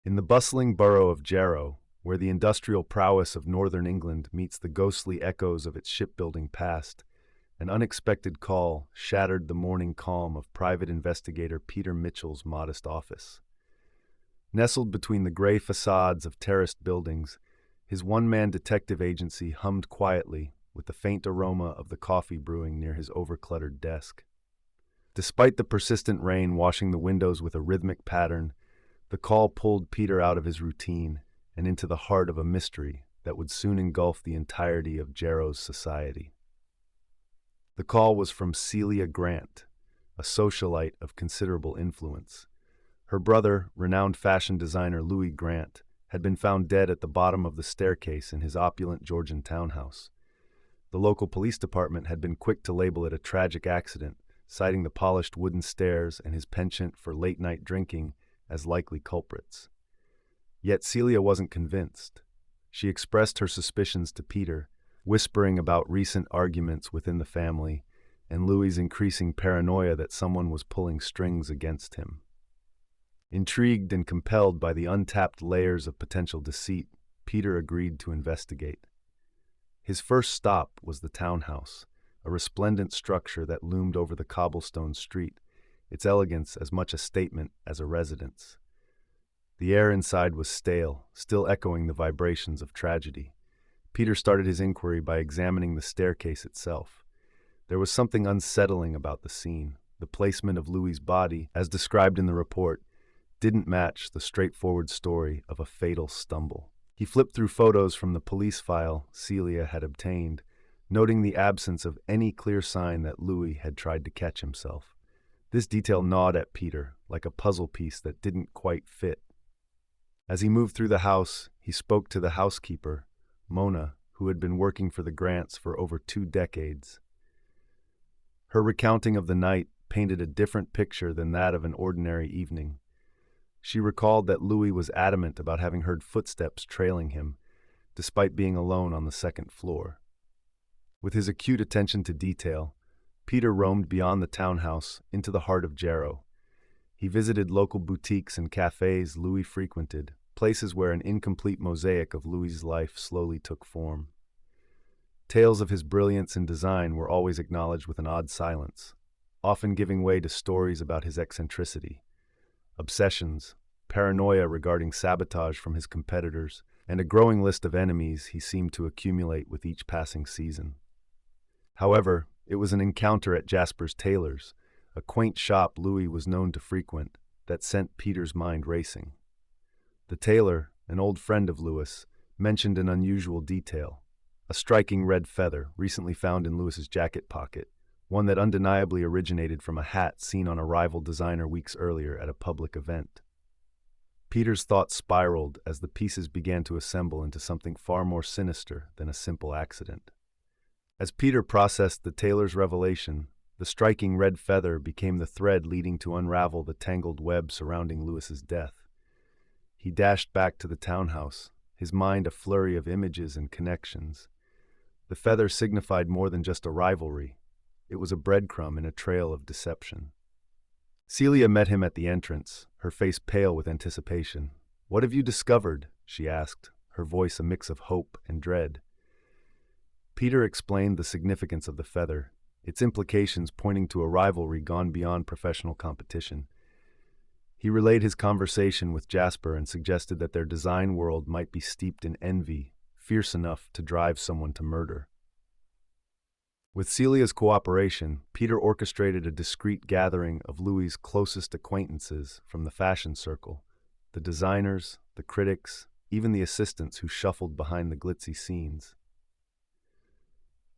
In the bustling borough of Jarrow, where the industrial prowess of northern England meets the ghostly echoes of its shipbuilding past, an unexpected call shattered the morning calm of private investigator Peter Mitchell's modest office. Nestled between the gray facades of terraced buildings, his one-man detective agency hummed quietly with the faint aroma of the coffee brewing near his overcluttered desk. Despite the persistent rain washing the windows with a rhythmic pattern, the call pulled Peter out of his routine and into the heart of a mystery that would soon engulf the entirety of Jarrow's society. The call was from Celia Grant, a socialite of considerable influence. Her brother, renowned fashion designer Louis Grant, had been found dead at the bottom of the staircase in his opulent Georgian townhouse. The local police department had been quick to label it a tragic accident, citing the polished wooden stairs and his penchant for late-night drinking as likely culprits. Yet Celia wasn't convinced. She expressed her suspicions to Peter, whispering about recent arguments within the family and Louis's increasing paranoia that someone was pulling strings against him. Intrigued and compelled by the untapped layers of potential deceit, Peter agreed to investigate. His first stop was the townhouse, a resplendent structure that loomed over the cobblestone street, its elegance as much a statement as a residence. The air inside was stale, still echoing the vibrations of tragedy. Peter started his inquiry by examining the staircase itself. There was something unsettling about the scene. The placement of Louis's body, as described in the report, didn't match the straightforward story of a fatal stumble. He flipped through photos from the police file Celia had obtained, noting the absence of any clear sign that Louis had tried to catch himself. This detail gnawed at Peter, like a puzzle piece that didn't quite fit. As he moved through the house, he spoke to the housekeeper, Mona, who had been working for the Grants for over 2 decades. Her recounting of the night painted a different picture than that of an ordinary evening. She recalled that Louis was adamant about having heard footsteps trailing him, despite being alone on the second floor. With his acute attention to detail, Peter roamed beyond the townhouse into the heart of Jarrow. He visited local boutiques and cafes Louis frequented, places where an incomplete mosaic of Louis's life slowly took form. Tales of his brilliance in design were always acknowledged with an odd silence, often giving way to stories about his eccentricity, obsessions, paranoia regarding sabotage from his competitors, and a growing list of enemies he seemed to accumulate with each passing season. However, it was an encounter at Jasper's Tailor's, a quaint shop Louis was known to frequent, that sent Peter's mind racing. The tailor, an old friend of Louis, mentioned an unusual detail, a striking red feather recently found in Louis's jacket pocket, one that undeniably originated from a hat seen on a rival designer weeks earlier at a public event. Peter's thoughts spiraled as the pieces began to assemble into something far more sinister than a simple accident. As Peter processed the tailor's revelation, the striking red feather became the thread leading to unravel the tangled web surrounding Louis's death. He dashed back to the townhouse, his mind a flurry of images and connections. The feather signified more than just a rivalry. It was a breadcrumb in a trail of deception. Celia met him at the entrance, her face pale with anticipation. "What have you discovered?" she asked, her voice a mix of hope and dread. Peter explained the significance of the feather, its implications pointing to a rivalry gone beyond professional competition. He relayed his conversation with Jasper and suggested that their design world might be steeped in envy, fierce enough to drive someone to murder. With Celia's cooperation, Peter orchestrated a discreet gathering of Louis's closest acquaintances from the fashion circle, the designers, the critics, even the assistants who shuffled behind the glitzy scenes.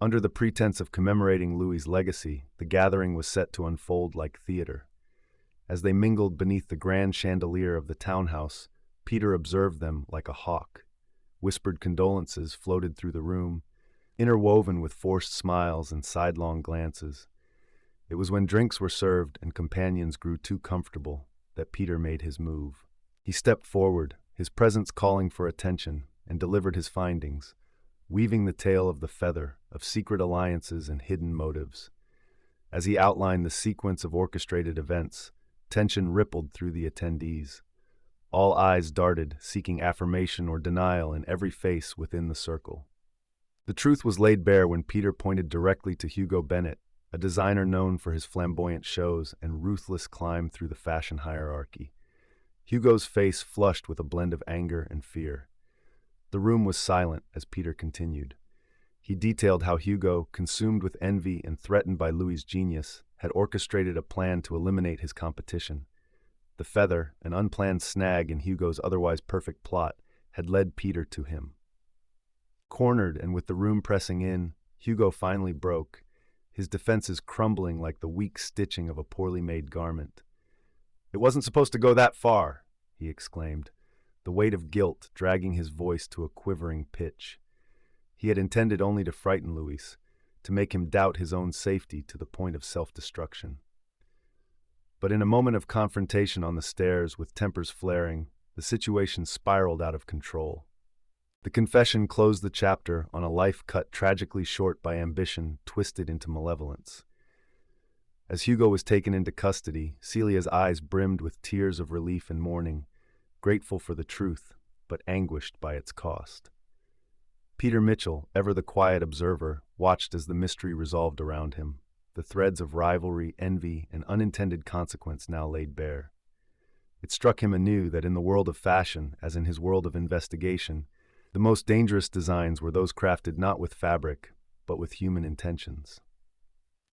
Under the pretense of commemorating Louis's legacy, the gathering was set to unfold like theater. As they mingled beneath the grand chandelier of the townhouse, Peter observed them like a hawk. Whispered condolences floated through the room, interwoven with forced smiles and sidelong glances. It was when drinks were served and companions grew too comfortable that Peter made his move. He stepped forward, his presence calling for attention, and delivered his findings, weaving the tale of the feather, of secret alliances and hidden motives. As he outlined the sequence of orchestrated events, tension rippled through the attendees. All eyes darted, seeking affirmation or denial in every face within the circle. The truth was laid bare when Peter pointed directly to Hugo Bennett, a designer known for his flamboyant shows and ruthless climb through the fashion hierarchy. Hugo's face flushed with a blend of anger and fear. The room was silent as Peter continued. He detailed how Hugo, consumed with envy and threatened by Louis's genius, had orchestrated a plan to eliminate his competition. The feather, an unplanned snag in Hugo's otherwise perfect plot, had led Peter to him. Cornered and with the room pressing in, Hugo finally broke, his defenses crumbling like the weak stitching of a poorly made garment. "It wasn't supposed to go that far," he exclaimed, the weight of guilt dragging his voice to a quivering pitch. He had intended only to frighten Louis, to make him doubt his own safety to the point of self-destruction. But in a moment of confrontation on the stairs, with tempers flaring, the situation spiraled out of control. The confession closed the chapter on a life cut tragically short by ambition twisted into malevolence. As Hugo was taken into custody, Celia's eyes brimmed with tears of relief and mourning, grateful for the truth, but anguished by its cost. Peter Mitchell, ever the quiet observer, watched as the mystery resolved around him, the threads of rivalry, envy, and unintended consequence now laid bare. It struck him anew that in the world of fashion, as in his world of investigation, the most dangerous designs were those crafted not with fabric, but with human intentions.